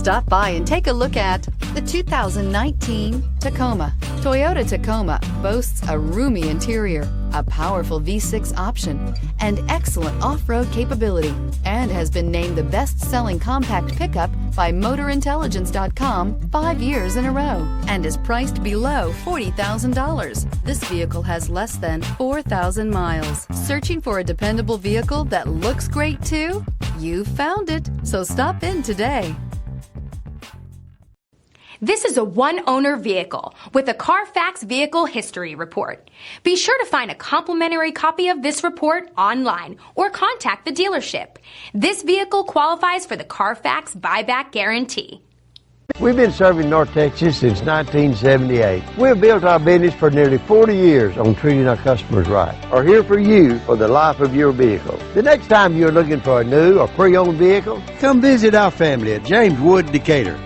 Stop by and take a look at the 2019 Tacoma. Toyota Tacoma boasts a roomy interior, a powerful V6 option, and excellent off-road capability, and has been named the best-selling compact pickup by MotorIntelligence.com 5 years in a row, and is priced below $40,000. This vehicle has less than 4,000 miles. Searching for a dependable vehicle that looks great too? You found it, so stop in today. This is a one-owner vehicle with a Carfax Vehicle History Report. Be sure to find a complimentary copy of this report online or contact the dealership. This vehicle qualifies for the Carfax Buyback Guarantee. We've been serving North Texas since 1978. We've built our business for nearly 40 years on treating our customers right. Are here for you for the life of your vehicle. The next time you're looking for a new or pre-owned vehicle, come visit our family at James Wood Decatur.